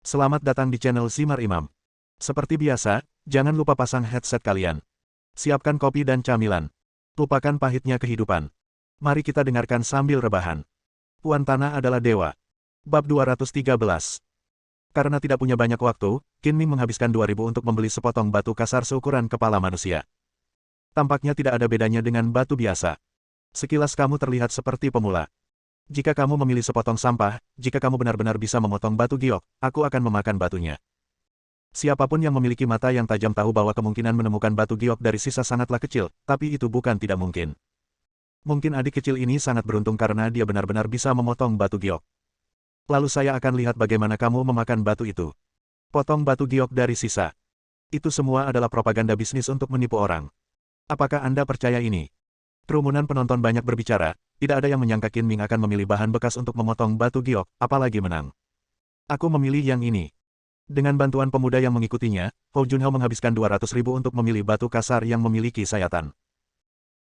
Selamat datang di channel Simar Imam. Seperti biasa, jangan lupa pasang headset kalian. Siapkan kopi dan camilan. Lupakan pahitnya kehidupan. Mari kita dengarkan sambil rebahan. Puan Tanah adalah dewa. Bab 213. Karena tidak punya banyak waktu, Qin Ming menghabiskan 2.000 untuk membeli sepotong batu kasar seukuran kepala manusia. Tampaknya tidak ada bedanya dengan batu biasa. Sekilas kamu terlihat seperti pemula. Jika kamu memilih sepotong sampah, jika kamu benar-benar bisa memotong batu giok, aku akan memakan batunya. Siapapun yang memiliki mata yang tajam tahu bahwa kemungkinan menemukan batu giok dari sisa sangatlah kecil, tapi itu bukan tidak mungkin. Mungkin adik kecil ini sangat beruntung karena dia benar-benar bisa memotong batu giok. Lalu saya akan lihat bagaimana kamu memakan batu itu. Potong batu giok dari sisa. Itu semua adalah propaganda bisnis untuk menipu orang. Apakah Anda percaya ini? Kerumunan penonton banyak berbicara, tidak ada yang menyangka Qin Ming akan memilih bahan bekas untuk memotong batu giok, apalagi menang. Aku memilih yang ini. Dengan bantuan pemuda yang mengikutinya, Hou Junhao menghabiskan 200.000 untuk memilih batu kasar yang memiliki sayatan.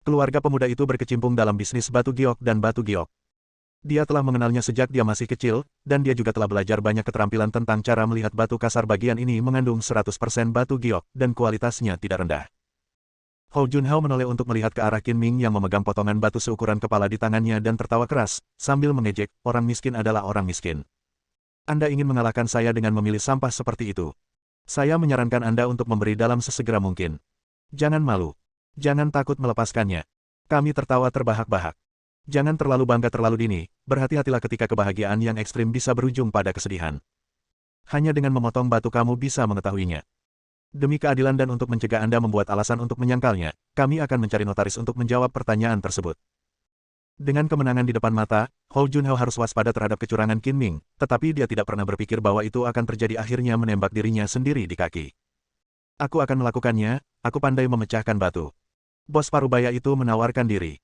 Keluarga pemuda itu berkecimpung dalam bisnis batu giok dan batu giok. Dia telah mengenalnya sejak dia masih kecil, dan dia juga telah belajar banyak keterampilan tentang cara melihat batu kasar. Bagian ini mengandung 100% batu giok, dan kualitasnya tidak rendah. Hou Junhao menoleh untuk melihat ke arah Qin Ming yang memegang potongan batu seukuran kepala di tangannya dan tertawa keras, sambil mengejek, orang miskin adalah orang miskin. Anda ingin mengalahkan saya dengan memilih sampah seperti itu. Saya menyarankan Anda untuk memberi dalam sesegera mungkin. Jangan malu. Jangan takut melepaskannya. Kami tertawa terbahak-bahak. Jangan terlalu bangga terlalu dini, berhati-hatilah ketika kebahagiaan yang ekstrim bisa berujung pada kesedihan. Hanya dengan memotong batu kamu bisa mengetahuinya. Demi keadilan dan untuk mencegah Anda membuat alasan untuk menyangkalnya, kami akan mencari notaris untuk menjawab pertanyaan tersebut. Dengan kemenangan di depan mata, Hou Junhao harus waspada terhadap kecurangan Qin Ming, tetapi dia tidak pernah berpikir bahwa itu akan terjadi. Akhirnya menembak dirinya sendiri di kaki. Aku akan melakukannya, aku pandai memecahkan batu. Bos parubaya itu menawarkan diri.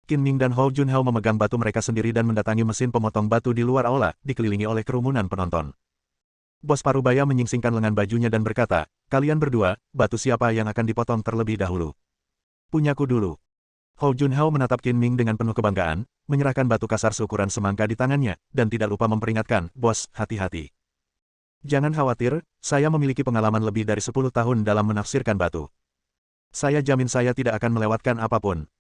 Qin Ming dan Hou Junhao memegang batu mereka sendiri dan mendatangi mesin pemotong batu di luar aula, dikelilingi oleh kerumunan penonton. Bos parubaya menyingsingkan lengan bajunya dan berkata, kalian berdua, batu siapa yang akan dipotong terlebih dahulu? Punyaku dulu. Hou Junhao menatap Qin Ming dengan penuh kebanggaan, menyerahkan batu kasar seukuran semangka di tangannya, dan tidak lupa memperingatkan, bos, hati-hati. Jangan khawatir, saya memiliki pengalaman lebih dari 10 tahun dalam menafsirkan batu. Saya jamin saya tidak akan melewatkan apapun.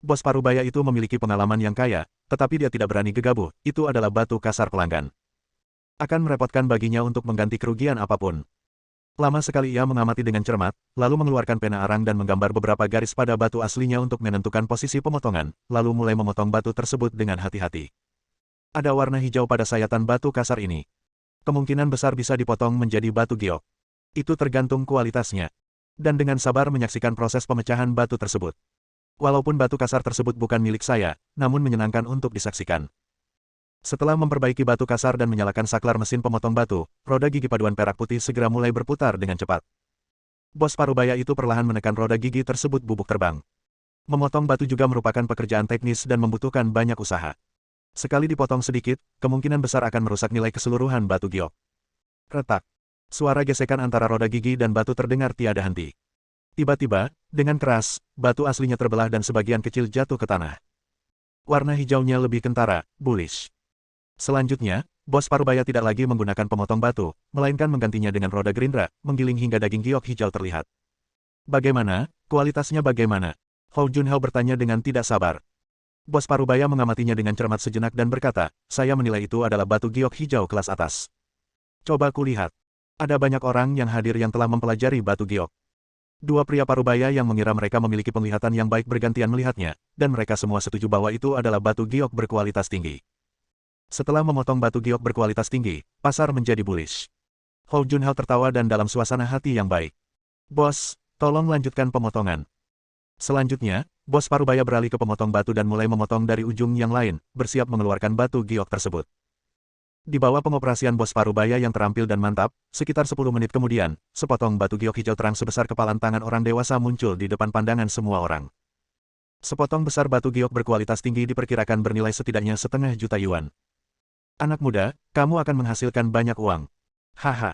Bos parubaya itu memiliki pengalaman yang kaya, tetapi dia tidak berani gegabah, itu adalah batu kasar pelanggan. Akan merepotkan baginya untuk mengganti kerugian apapun. Lama sekali ia mengamati dengan cermat, lalu mengeluarkan pena arang dan menggambar beberapa garis pada batu aslinya untuk menentukan posisi pemotongan, lalu mulai memotong batu tersebut dengan hati-hati. Ada warna hijau pada sayatan batu kasar ini. Kemungkinan besar bisa dipotong menjadi batu giok. Itu tergantung kualitasnya. Dan dengan sabar menyaksikan proses pemecahan batu tersebut. Walaupun batu kasar tersebut bukan milik saya, namun menyenangkan untuk disaksikan. Setelah memperbaiki batu kasar dan menyalakan saklar mesin pemotong batu, roda gigi paduan perak putih segera mulai berputar dengan cepat. Bos parubaya itu perlahan menekan roda gigi tersebut bubuk terbang. Memotong batu juga merupakan pekerjaan teknis dan membutuhkan banyak usaha. Sekali dipotong sedikit, kemungkinan besar akan merusak nilai keseluruhan batu giok. Retak. Suara gesekan antara roda gigi dan batu terdengar tiada henti. Tiba-tiba, dengan keras, batu aslinya terbelah dan sebagian kecil jatuh ke tanah. Warna hijaunya lebih kentara, bullish. Selanjutnya, bos parubaya tidak lagi menggunakan pemotong batu, melainkan menggantinya dengan roda gerindra, menggiling hingga daging giok hijau terlihat. Bagaimana? Kualitasnya bagaimana? Hou Junhao bertanya dengan tidak sabar. Bos parubaya mengamatinya dengan cermat sejenak dan berkata, saya menilai itu adalah batu giok hijau kelas atas. Coba kulihat. Ada banyak orang yang hadir yang telah mempelajari batu giok. Dua pria parubaya yang mengira mereka memiliki penglihatan yang baik bergantian melihatnya, dan mereka semua setuju bahwa itu adalah batu giok berkualitas tinggi. Setelah memotong batu giok berkualitas tinggi, pasar menjadi bullish. Hou Junhao tertawa dan dalam suasana hati yang baik. Bos, tolong lanjutkan pemotongan. Selanjutnya, bos parubaya beralih ke pemotong batu dan mulai memotong dari ujung yang lain, bersiap mengeluarkan batu giok tersebut. Di bawah pengoperasian bos parubaya yang terampil dan mantap, sekitar 10 menit kemudian, sepotong batu giok hijau terang sebesar kepalan tangan orang dewasa muncul di depan pandangan semua orang. Sepotong besar batu giok berkualitas tinggi diperkirakan bernilai setidaknya 1,5 juta yuan. Anak muda, kamu akan menghasilkan banyak uang. Haha.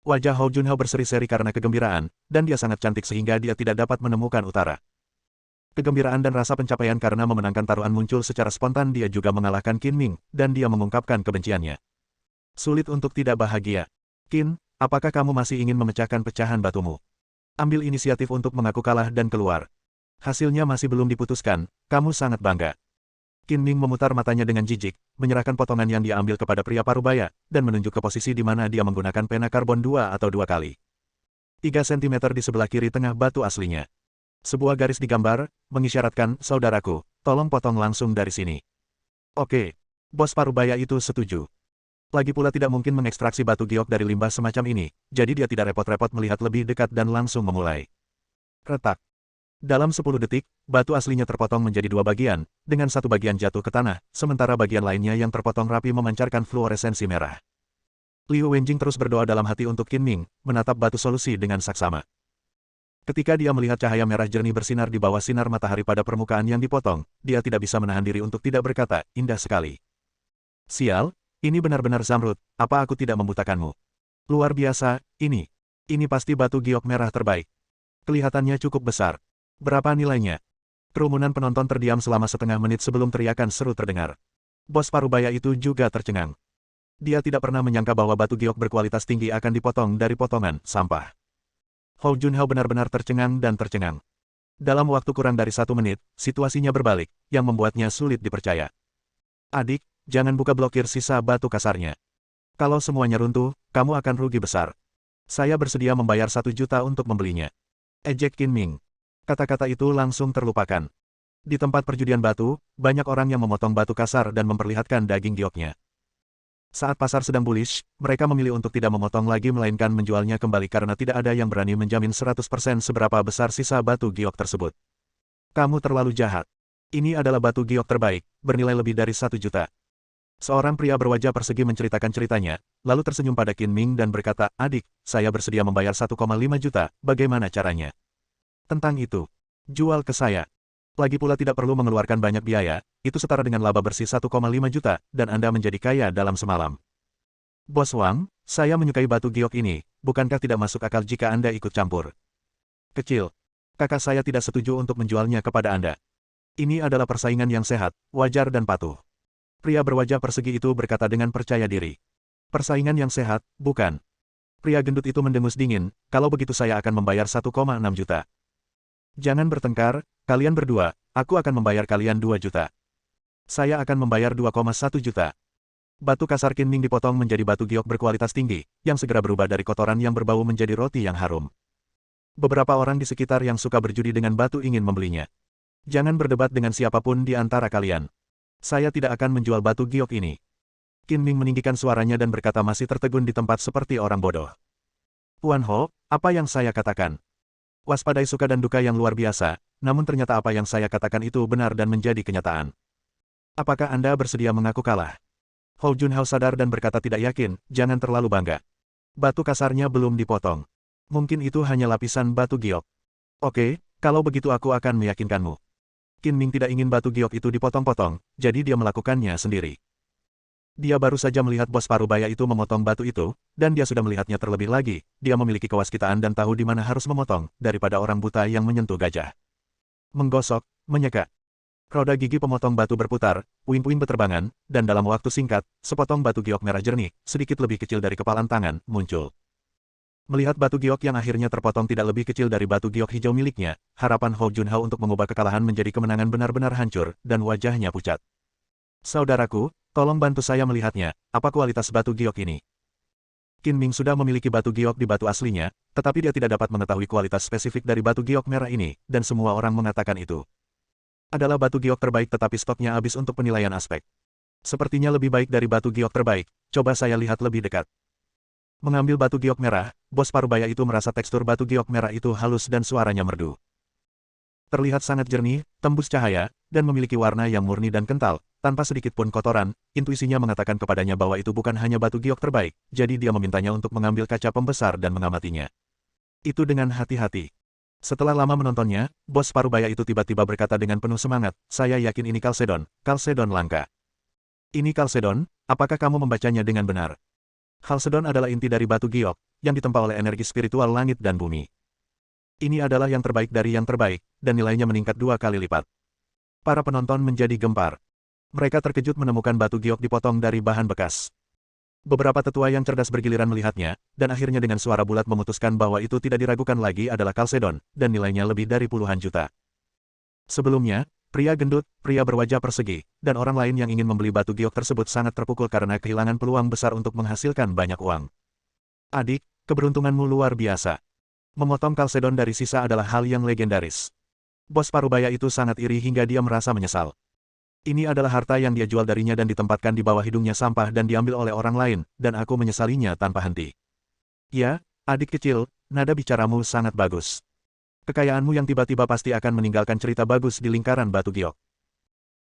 Wajah Hou Junhao berseri-seri karena kegembiraan, dan dia sangat cantik sehingga dia tidak dapat menemukan utara. Kegembiraan dan rasa pencapaian karena memenangkan taruhan muncul secara spontan. Dia juga mengalahkan Qin Ming, dan dia mengungkapkan kebenciannya. Sulit untuk tidak bahagia. Qin, apakah kamu masih ingin memecahkan pecahan batumu? Ambil inisiatif untuk mengaku kalah dan keluar. Hasilnya masih belum diputuskan, kamu sangat bangga. Qin Ming memutar matanya dengan jijik, menyerahkan potongan yang dia ambil kepada pria parubaya, dan menunjuk ke posisi di mana dia menggunakan pena karbon 2 kali. 3 cm di sebelah kiri tengah batu aslinya. Sebuah garis digambar, mengisyaratkan, saudaraku, tolong potong langsung dari sini. Oke. Bos parubaya itu setuju. Lagi pula tidak mungkin mengekstraksi batu giok dari limbah semacam ini, jadi dia tidak repot-repot melihat lebih dekat dan langsung memulai. Retak. Dalam 10 detik, batu aslinya terpotong menjadi 2 bagian, dengan satu bagian jatuh ke tanah, sementara bagian lainnya yang terpotong rapi memancarkan fluoresensi merah. Liu Wenjing terus berdoa dalam hati untuk Qin Ming, menatap batu solusi dengan saksama. Ketika dia melihat cahaya merah jernih bersinar di bawah sinar matahari pada permukaan yang dipotong, dia tidak bisa menahan diri untuk tidak berkata, indah sekali. Sial, ini benar-benar zamrud, apa aku tidak membutakanmu? Luar biasa, ini pasti batu giok merah terbaik. Kelihatannya cukup besar. Berapa nilainya? Kerumunan penonton terdiam selama setengah menit sebelum teriakan seru terdengar. Bos parubaya itu juga tercengang. Dia tidak pernah menyangka bahwa batu giok berkualitas tinggi akan dipotong dari potongan sampah. Hou Junhao benar-benar tercengang dan tercengang. Dalam waktu kurang dari 1 menit, situasinya berbalik, yang membuatnya sulit dipercaya. Adik, jangan buka blokir sisa batu kasarnya. Kalau semuanya runtuh, kamu akan rugi besar. Saya bersedia membayar 1 juta untuk membelinya. Ejek Qin Ming. Kata-kata itu langsung terlupakan. Di tempat perjudian batu, banyak orang yang memotong batu kasar dan memperlihatkan daging gioknya. Saat pasar sedang bullish, mereka memilih untuk tidak memotong lagi melainkan menjualnya kembali karena tidak ada yang berani menjamin 100% seberapa besar sisa batu giok tersebut. Kamu terlalu jahat. Ini adalah batu giok terbaik, bernilai lebih dari 1 juta. Seorang pria berwajah persegi menceritakan ceritanya, lalu tersenyum pada Qin Ming dan berkata, adik, saya bersedia membayar 1,5 juta, bagaimana caranya? Tentang itu, jual ke saya. Lagi pula tidak perlu mengeluarkan banyak biaya, itu setara dengan laba bersih 1,5 juta, dan Anda menjadi kaya dalam semalam. Bos Wang, saya menyukai batu giok ini, bukankah tidak masuk akal jika Anda ikut campur? Kecil. Kakak saya tidak setuju untuk menjualnya kepada Anda. Ini adalah persaingan yang sehat, wajar dan patuh. Pria berwajah persegi itu berkata dengan percaya diri. Persaingan yang sehat, bukan? Pria gendut itu mendengus dingin, kalau begitu saya akan membayar 1,6 juta. Jangan bertengkar, kalian berdua, aku akan membayar kalian 2 juta. Saya akan membayar 2,1 juta. Batu kasar Qin Ming dipotong menjadi batu giok berkualitas tinggi, yang segera berubah dari kotoran yang berbau menjadi roti yang harum. Beberapa orang di sekitar yang suka berjudi dengan batu ingin membelinya. Jangan berdebat dengan siapapun di antara kalian. Saya tidak akan menjual batu giok ini. Qin Ming meninggikan suaranya dan berkata masih tertegun di tempat seperti orang bodoh. Tuan Ho, apa yang saya katakan? Waspadai suka dan duka yang luar biasa, namun ternyata apa yang saya katakan itu benar dan menjadi kenyataan. Apakah Anda bersedia mengaku kalah? Hou Junhao sadar dan berkata tidak yakin, jangan terlalu bangga. Batu kasarnya belum dipotong. Mungkin itu hanya lapisan batu giok. Oke, kalau begitu aku akan meyakinkanmu. Qin Ming tidak ingin batu giok itu dipotong-potong, jadi dia melakukannya sendiri. Dia baru saja melihat bos parubaya itu memotong batu itu, dan dia sudah melihatnya terlebih lagi, dia memiliki kewaskitaan dan tahu di mana harus memotong, daripada orang buta yang menyentuh gajah. Menggosok, menyeka. Roda gigi pemotong batu berputar, puing-puing beterbangan, dan dalam waktu singkat, sepotong batu giok merah jernih, sedikit lebih kecil dari kepalan tangan, muncul. Melihat batu giok yang akhirnya terpotong tidak lebih kecil dari batu giok hijau miliknya, harapan Hou Junhao untuk mengubah kekalahan menjadi kemenangan benar-benar hancur, dan wajahnya pucat. Saudaraku, tolong bantu saya melihatnya, apa kualitas batu giok ini? Qin Ming sudah memiliki batu giok di batu aslinya, tetapi dia tidak dapat mengetahui kualitas spesifik dari batu giok merah ini, dan semua orang mengatakan itu adalah batu giok terbaik tetapi stoknya habis untuk penilaian aspek. Sepertinya lebih baik dari batu giok terbaik, coba saya lihat lebih dekat. Mengambil batu giok merah, bos parubaya itu merasa tekstur batu giok merah itu halus dan suaranya merdu. Terlihat sangat jernih, tembus cahaya, dan memiliki warna yang murni dan kental, tanpa sedikit pun kotoran, intuisinya mengatakan kepadanya bahwa itu bukan hanya batu giok terbaik, jadi dia memintanya untuk mengambil kaca pembesar dan mengamatinya. Itu dengan hati-hati. Setelah lama menontonnya, bos parubaya itu tiba-tiba berkata dengan penuh semangat, saya yakin ini kalsedon langka. Ini kalsedon, apakah kamu membacanya dengan benar? Kalsedon adalah inti dari batu giok, yang ditempa oleh energi spiritual langit dan bumi. Ini adalah yang terbaik dari yang terbaik, dan nilainya meningkat 2 kali lipat. Para penonton menjadi gempar. Mereka terkejut menemukan batu giok dipotong dari bahan bekas. Beberapa tetua yang cerdas bergiliran melihatnya, dan akhirnya dengan suara bulat memutuskan bahwa itu tidak diragukan lagi adalah Kalsedon, dan nilainya lebih dari puluhan juta. Sebelumnya, pria gendut, pria berwajah persegi, dan orang lain yang ingin membeli batu giok tersebut sangat terpukul karena kehilangan peluang besar untuk menghasilkan banyak uang. Adik, keberuntunganmu luar biasa. Memotong Kalsedon dari sisa adalah hal yang legendaris. Bos Parubaya itu sangat iri hingga dia merasa menyesal. Ini adalah harta yang dia jual darinya dan ditempatkan di bawah hidungnya sampah dan diambil oleh orang lain, dan aku menyesalinya tanpa henti. Ya, adik kecil, nada bicaramu sangat bagus. Kekayaanmu yang tiba-tiba pasti akan meninggalkan cerita bagus di lingkaran batu giok.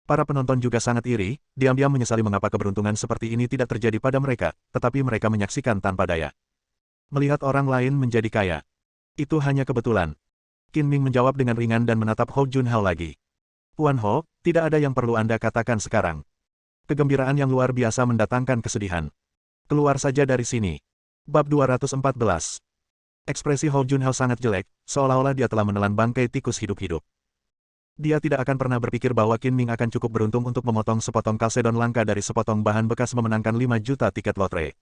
Para penonton juga sangat iri, diam-diam menyesali mengapa keberuntungan seperti ini tidak terjadi pada mereka, tetapi mereka menyaksikan tanpa daya. Melihat orang lain menjadi kaya. Itu hanya kebetulan. Qin Ming menjawab dengan ringan dan menatap Ho Junhao lagi. Puan Ho, tidak ada yang perlu Anda katakan sekarang. Kegembiraan yang luar biasa mendatangkan kesedihan. Keluar saja dari sini. Bab 214. Ekspresi Ho Junhao sangat jelek, seolah-olah dia telah menelan bangkai tikus hidup-hidup. Dia tidak akan pernah berpikir bahwa Qin Ming akan cukup beruntung untuk memotong sepotong Kalsedon langka dari sepotong bahan bekas memenangkan 5 juta tiket lotre.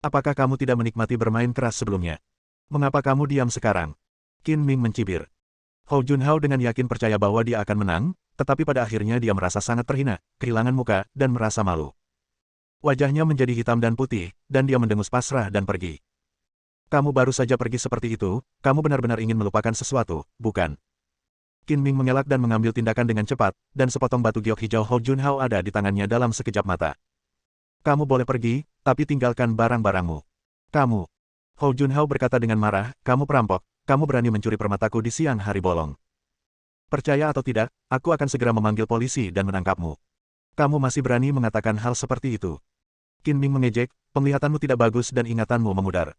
Apakah kamu tidak menikmati bermain keras sebelumnya? Mengapa kamu diam sekarang? Qin Ming mencibir. Ho Junhao dengan yakin percaya bahwa dia akan menang, tetapi pada akhirnya dia merasa sangat terhina, kehilangan muka, dan merasa malu. Wajahnya menjadi hitam dan putih, dan dia mendengus pasrah dan pergi. Kamu baru saja pergi seperti itu, kamu benar-benar ingin melupakan sesuatu, bukan? Qin Ming mengelak dan mengambil tindakan dengan cepat, dan sepotong batu giok hijau Ho Junhao ada di tangannya dalam sekejap mata. Kamu boleh pergi, tapi tinggalkan barang-barangmu. Kamu. Ho Junhao berkata dengan marah, kamu perampok. Kamu berani mencuri permataku di siang hari bolong. Percaya atau tidak, aku akan segera memanggil polisi dan menangkapmu. Kamu masih berani mengatakan hal seperti itu. Qin Ming mengejek, penglihatanmu tidak bagus dan ingatanmu memudar.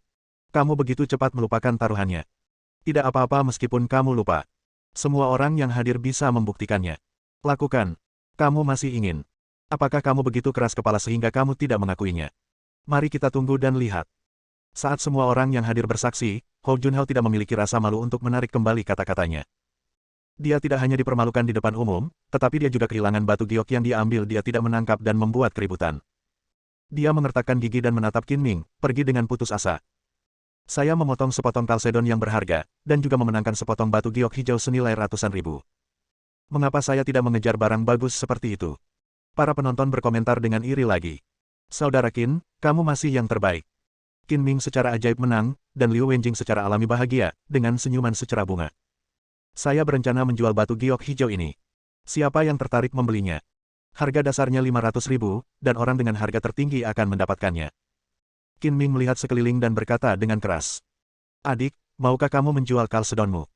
Kamu begitu cepat melupakan taruhannya. Tidak apa-apa meskipun kamu lupa. Semua orang yang hadir bisa membuktikannya. Lakukan. Kamu masih ingin. Apakah kamu begitu keras kepala sehingga kamu tidak mengakuinya? Mari kita tunggu dan lihat. Saat semua orang yang hadir bersaksi, Ho Junhao tidak memiliki rasa malu untuk menarik kembali kata-katanya. Dia tidak hanya dipermalukan di depan umum, tetapi dia juga kehilangan batu giok yang dia ambil dia tidak menangkap dan membuat keributan. Dia mengertakkan gigi dan menatap Qin Ming, pergi dengan putus asa. Saya memotong sepotong Kalsedon yang berharga, dan juga memenangkan sepotong batu giok hijau senilai ratusan ribu. Mengapa saya tidak mengejar barang bagus seperti itu? Para penonton berkomentar dengan iri lagi. Saudara Qin, kamu masih yang terbaik. Qin Ming secara ajaib menang, dan Liu Wenjing secara alami bahagia, dengan senyuman secerah bunga. Saya berencana menjual batu giok hijau ini. Siapa yang tertarik membelinya? Harga dasarnya 500.000, dan orang dengan harga tertinggi akan mendapatkannya. Qin Ming melihat sekeliling dan berkata dengan keras. Adik, maukah kamu menjual Kalsedonmu?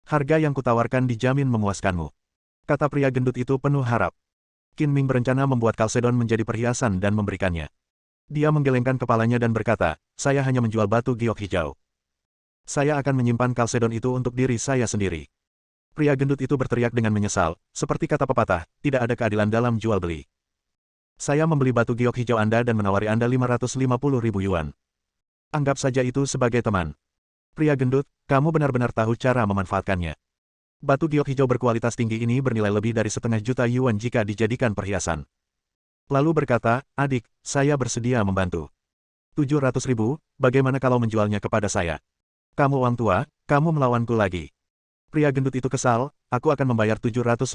Harga yang kutawarkan dijamin memuaskanmu. Kata pria gendut itu penuh harap. Qin Ming berencana membuat Kalsedon menjadi perhiasan dan memberikannya. Dia menggelengkan kepalanya dan berkata, saya hanya menjual batu giok hijau. Saya akan menyimpan Kalsedon itu untuk diri saya sendiri. Pria gendut itu berteriak dengan menyesal, seperti kata pepatah, tidak ada keadilan dalam jual-beli. Saya membeli batu giok hijau Anda dan menawari Anda 550.000 yuan. Anggap saja itu sebagai teman. Pria gendut, kamu benar-benar tahu cara memanfaatkannya. Batu giok hijau berkualitas tinggi ini bernilai lebih dari 500.000 yuan jika dijadikan perhiasan. Lalu berkata, adik, saya bersedia membantu. 700.000, bagaimana kalau menjualnya kepada saya? Kamu orang tua, kamu melawanku lagi. Pria gendut itu kesal, aku akan membayar 750.000.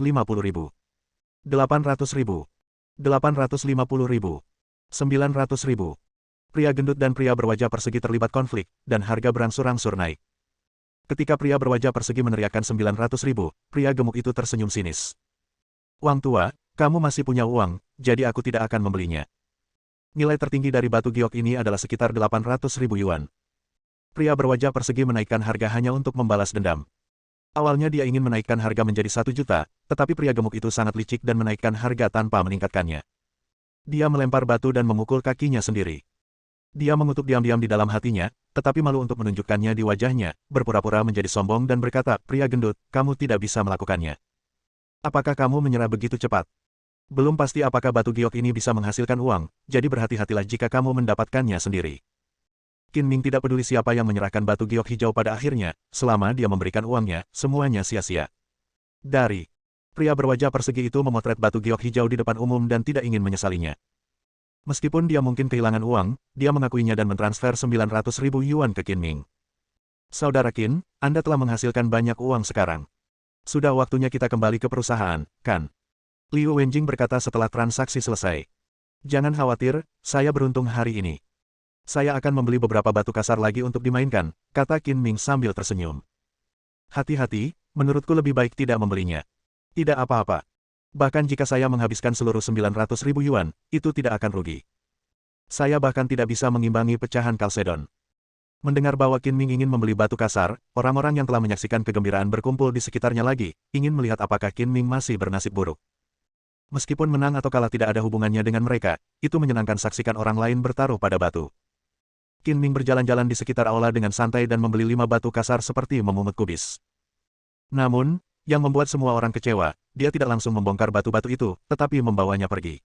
800.000. 850.000. 900.000. Pria gendut dan pria berwajah persegi terlibat konflik, dan harga berangsur-angsur naik. Ketika pria berwajah persegi meneriakkan 900.000, pria gemuk itu tersenyum sinis. Uang tua, kamu masih punya uang, jadi aku tidak akan membelinya. Nilai tertinggi dari batu giok ini adalah sekitar 800.000 yuan. Pria berwajah persegi menaikkan harga hanya untuk membalas dendam. Awalnya dia ingin menaikkan harga menjadi 1 juta, tetapi pria gemuk itu sangat licik dan menaikkan harga tanpa meningkatkannya. Dia melempar batu dan memukul kakinya sendiri. Dia mengutuk diam-diam di dalam hatinya, tetapi malu untuk menunjukkannya di wajahnya, berpura-pura menjadi sombong dan berkata, pria gendut, kamu tidak bisa melakukannya. Apakah kamu menyerah begitu cepat? Belum pasti apakah batu giok ini bisa menghasilkan uang, jadi berhati-hatilah jika kamu mendapatkannya sendiri. Qin Ming tidak peduli siapa yang menyerahkan batu giok hijau pada akhirnya, selama dia memberikan uangnya, semuanya sia-sia. Dari pria berwajah persegi itu memotret batu giok hijau di depan umum dan tidak ingin menyesalinya. Meskipun dia mungkin kehilangan uang, dia mengakuinya dan mentransfer 900.000 yuan ke Qin Ming. Saudara Qin, Anda telah menghasilkan banyak uang sekarang. Sudah waktunya kita kembali ke perusahaan, kan? Liu Wenjing berkata setelah transaksi selesai. Jangan khawatir, saya beruntung hari ini. Saya akan membeli beberapa batu kasar lagi untuk dimainkan, kata Qin Ming sambil tersenyum. Hati-hati, menurutku lebih baik tidak membelinya. Tidak apa-apa. Bahkan jika saya menghabiskan seluruh 900.000 yuan, itu tidak akan rugi. Saya bahkan tidak bisa mengimbangi pecahan Kalsedon. Mendengar bahwa Qin Ming ingin membeli batu kasar, orang-orang yang telah menyaksikan kegembiraan berkumpul di sekitarnya lagi, ingin melihat apakah Qin Ming masih bernasib buruk. Meskipun menang atau kalah tidak ada hubungannya dengan mereka, itu menyenangkan saksikan orang lain bertaruh pada batu. Qin Ming berjalan-jalan di sekitar aula dengan santai dan membeli 5 batu kasar seperti memungut kubis. Namun, yang membuat semua orang kecewa, dia tidak langsung membongkar batu-batu itu, tetapi membawanya pergi.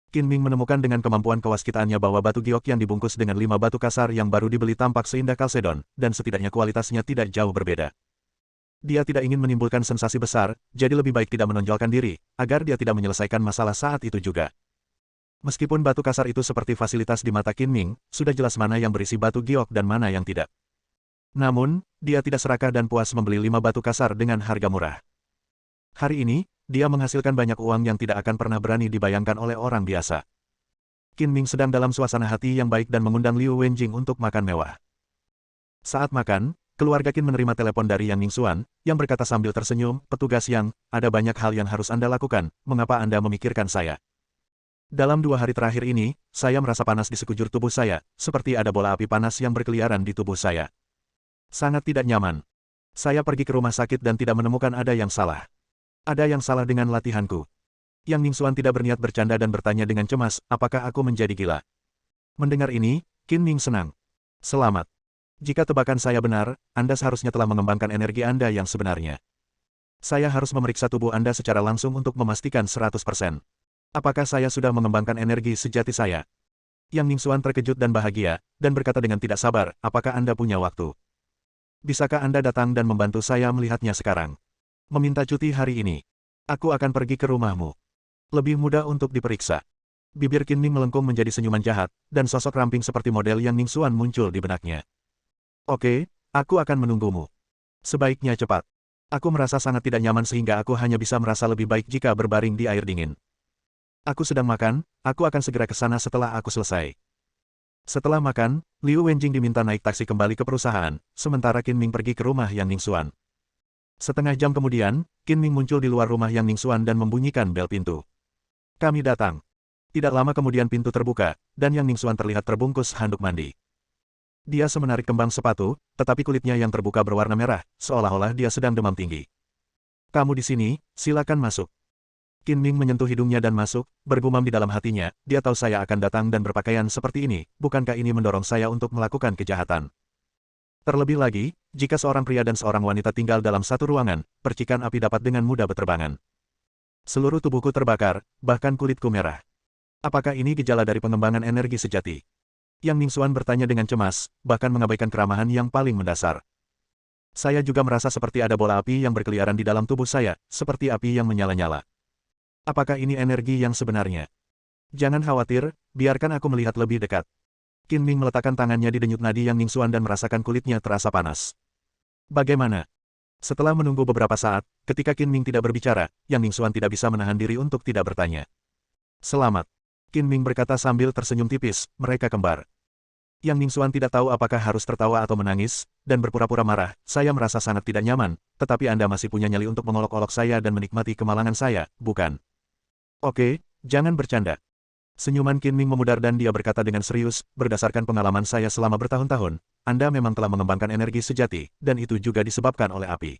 Qin Ming menemukan dengan kemampuan kewaskitaannya bahwa batu giok yang dibungkus dengan 5 batu kasar yang baru dibeli tampak seindah Kalsedon, dan setidaknya kualitasnya tidak jauh berbeda. Dia tidak ingin menimbulkan sensasi besar, jadi lebih baik tidak menonjolkan diri, agar dia tidak menyelesaikan masalah saat itu juga. Meskipun batu kasar itu seperti fasilitas di mata Qin Ming, sudah jelas mana yang berisi batu giok dan mana yang tidak. Namun, dia tidak serakah dan puas membeli 5 batu kasar dengan harga murah. Hari ini, dia menghasilkan banyak uang yang tidak akan pernah berani dibayangkan oleh orang biasa. Qin Ming sedang dalam suasana hati yang baik dan mengundang Liu Wenjing untuk makan mewah. Saat makan, keluarga Qin menerima telepon dari Yang Ningxuan, yang berkata sambil tersenyum, "Petugas Yang, ada banyak hal yang harus Anda lakukan, mengapa Anda memikirkan saya? Dalam 2 hari terakhir ini, saya merasa panas di sekujur tubuh saya, seperti ada bola api panas yang berkeliaran di tubuh saya. Sangat tidak nyaman. Saya pergi ke rumah sakit dan tidak menemukan ada yang salah. Ada yang salah dengan latihanku." Yang Ningxuan tidak berniat bercanda dan bertanya dengan cemas, apakah aku menjadi gila? Mendengar ini, Qin Ming senang. Selamat. Jika tebakan saya benar, Anda seharusnya telah mengembangkan energi Anda yang sebenarnya. Saya harus memeriksa tubuh Anda secara langsung untuk memastikan 100%. Apakah saya sudah mengembangkan energi sejati saya? Yang Ningxuan terkejut dan bahagia, dan berkata dengan tidak sabar, apakah Anda punya waktu? Bisakah Anda datang dan membantu saya melihatnya sekarang? Meminta cuti hari ini. Aku akan pergi ke rumahmu. Lebih mudah untuk diperiksa. Bibir Qin Ming melengkung menjadi senyuman jahat, dan sosok ramping seperti model Yang Ningxuan muncul di benaknya. Oke, aku akan menunggumu. Sebaiknya cepat. Aku merasa sangat tidak nyaman sehingga aku hanya bisa merasa lebih baik jika berbaring di air dingin. Aku sedang makan, aku akan segera ke sana setelah aku selesai. Setelah makan, Liu Wenjing diminta naik taksi kembali ke perusahaan, sementara Qin Ming pergi ke rumah Yang Ningxuan. Setengah jam kemudian, Qin Ming muncul di luar rumah Yang Ningxuan dan membunyikan bel pintu. Kami datang. Tidak lama kemudian pintu terbuka, dan Yang Ningxuan terlihat terbungkus handuk mandi. Dia menarik kembang sepatu, tetapi kulitnya yang terbuka berwarna merah, seolah-olah dia sedang demam tinggi. Kamu di sini, silakan masuk. Qin Ming menyentuh hidungnya dan masuk, bergumam di dalam hatinya, dia tahu saya akan datang dan berpakaian seperti ini, bukankah ini mendorong saya untuk melakukan kejahatan? Terlebih lagi, jika seorang pria dan seorang wanita tinggal dalam satu ruangan, percikan api dapat dengan mudah berterbangan. Seluruh tubuhku terbakar, bahkan kulitku merah. Apakah ini gejala dari pengembangan energi sejati? Yang Ningxuan bertanya dengan cemas, bahkan mengabaikan keramahan yang paling mendasar. Saya juga merasa seperti ada bola api yang berkeliaran di dalam tubuh saya, seperti api yang menyala-nyala. Apakah ini energi yang sebenarnya? Jangan khawatir, biarkan aku melihat lebih dekat. Qin Ming meletakkan tangannya di denyut nadi Yang Ningxuan dan merasakan kulitnya terasa panas. Bagaimana? Setelah menunggu beberapa saat, ketika Qin Ming tidak berbicara, Yang Ningxuan tidak bisa menahan diri untuk tidak bertanya. Selamat. Qin Ming berkata sambil tersenyum tipis, mereka kembar. Yang Ningxuan tidak tahu apakah harus tertawa atau menangis, dan berpura-pura marah, saya merasa sangat tidak nyaman, tetapi Anda masih punya nyali untuk mengolok-olok saya dan menikmati kemalangan saya, bukan? Oke, jangan bercanda. Senyuman Qin Ming memudar dan dia berkata dengan serius, berdasarkan pengalaman saya selama bertahun-tahun, Anda memang telah mengembangkan energi sejati, dan itu juga disebabkan oleh api.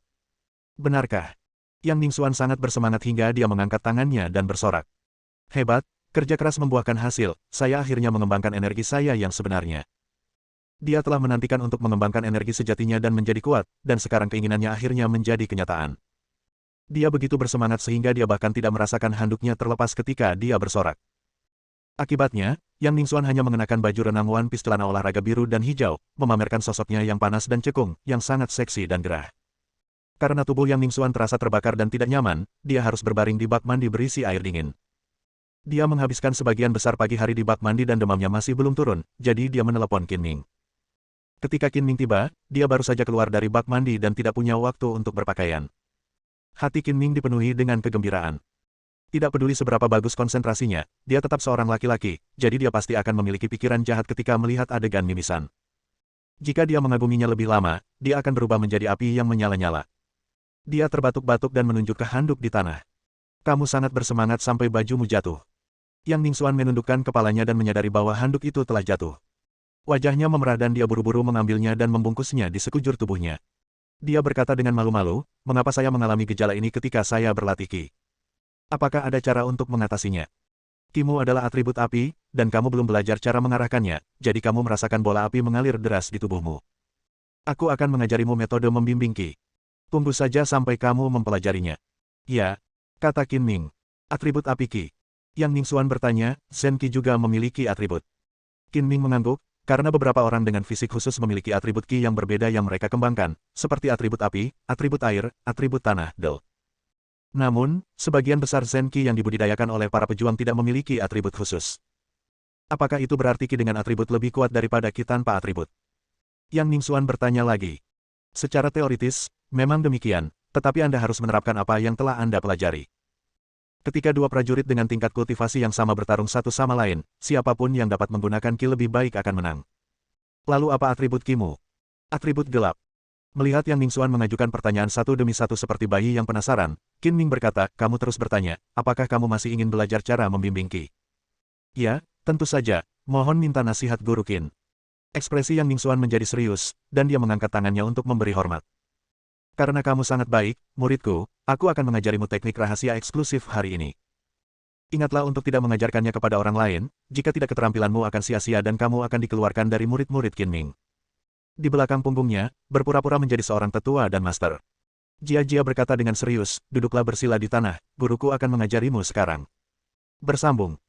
Benarkah? Yang Ningxuan sangat bersemangat hingga dia mengangkat tangannya dan bersorak. Hebat, kerja keras membuahkan hasil, saya akhirnya mengembangkan energi saya yang sebenarnya. Dia telah menantikan untuk mengembangkan energi sejatinya dan menjadi kuat, dan sekarang keinginannya akhirnya menjadi kenyataan. Dia begitu bersemangat sehingga dia bahkan tidak merasakan handuknya terlepas ketika dia bersorak. Akibatnya, Yang Ningxuan hanya mengenakan baju renang One Piece celana olahraga biru dan hijau, memamerkan sosoknya yang panas dan cekung, yang sangat seksi dan gerah. Karena tubuh Yang Ningxuan terasa terbakar dan tidak nyaman, dia harus berbaring di bak mandi berisi air dingin. Dia menghabiskan sebagian besar pagi hari di bak mandi dan demamnya masih belum turun, jadi dia menelepon Qin Ming. Ketika Qin Ming tiba, dia baru saja keluar dari bak mandi dan tidak punya waktu untuk berpakaian. Hati Qin Ming dipenuhi dengan kegembiraan. Tidak peduli seberapa bagus konsentrasinya, dia tetap seorang laki-laki, jadi dia pasti akan memiliki pikiran jahat ketika melihat adegan mimisan. Jika dia mengaguminya lebih lama, dia akan berubah menjadi api yang menyala-nyala. Dia terbatuk-batuk dan menunjuk ke handuk di tanah. Kamu sangat bersemangat sampai bajumu jatuh. Yang Ningsuan menundukkan kepalanya dan menyadari bahwa handuk itu telah jatuh. Wajahnya memerah dan dia buru-buru mengambilnya dan membungkusnya di sekujur tubuhnya. Dia berkata dengan malu-malu, mengapa saya mengalami gejala ini ketika saya berlatih Ki? Apakah ada cara untuk mengatasinya? Kimu adalah atribut api, dan kamu belum belajar cara mengarahkannya, jadi kamu merasakan bola api mengalir deras di tubuhmu. Aku akan mengajarimu metode membimbing Ki. Tunggu saja sampai kamu mempelajarinya. Ya, kata Qin Ming. Atribut api Ki. Yang Ningsuan bertanya, Zen Ki juga memiliki atribut. Qin Ming mengangguk, karena beberapa orang dengan fisik khusus memiliki atribut Ki yang berbeda yang mereka kembangkan, seperti atribut api, atribut air, atribut tanah, Del. Namun, sebagian besar Zen Ki yang dibudidayakan oleh para pejuang tidak memiliki atribut khusus. Apakah itu berarti Ki dengan atribut lebih kuat daripada Ki tanpa atribut? Yang Ningsuan bertanya lagi. Secara teoritis, memang demikian, tetapi Anda harus menerapkan apa yang telah Anda pelajari. Ketika dua prajurit dengan tingkat kultivasi yang sama bertarung satu sama lain, siapapun yang dapat menggunakan Ki lebih baik akan menang. Lalu apa atribut Kimu? Atribut gelap. Melihat Yang Ningsuan mengajukan pertanyaan satu demi satu seperti bayi yang penasaran, Qin Ming berkata, kamu terus bertanya, apakah kamu masih ingin belajar cara membimbing Ki? Ya, tentu saja, mohon minta nasihat Guru Qin. Ekspresi Yang Ningsuan menjadi serius, dan dia mengangkat tangannya untuk memberi hormat. Karena kamu sangat baik, muridku, aku akan mengajarimu teknik rahasia eksklusif hari ini. Ingatlah untuk tidak mengajarkannya kepada orang lain, jika tidak keterampilanmu akan sia-sia dan kamu akan dikeluarkan dari murid-murid Qin Ming. Di belakang punggungnya, berpura-pura menjadi seorang tetua dan master. Jia berkata dengan serius, duduklah bersila di tanah, guruku akan mengajarimu sekarang. Bersambung.